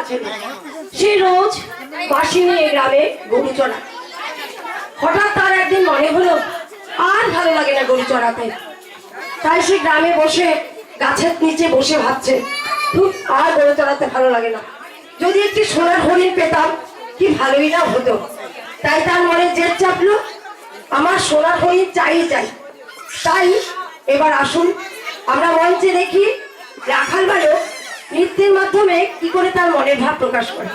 ছেলে, সে রোজ বাঁশি নিয়ে গ্রামে গরু চড়ায়। হঠাৎ তার একদিন মনে হলো আর ভালো লাগে না গরু চড়াতে। তাই সে গ্রামে বসে গাছের নিচে বসে ভাবছে, আর গরু চড়াতে ভালো লাগে না, যদি একটি সোনার হরিণ পেতাম কি ভালোই না হতো। তাই তার মনে জেদ চাপলো, আমার সোনার হরিণ চাই চাই। তাই এবার আসুন আমরা মঞ্চে দেখি রাখাল বালক নৃত্যের মাধ্যমে কি করে তার মনের ভাব প্রকাশ করে।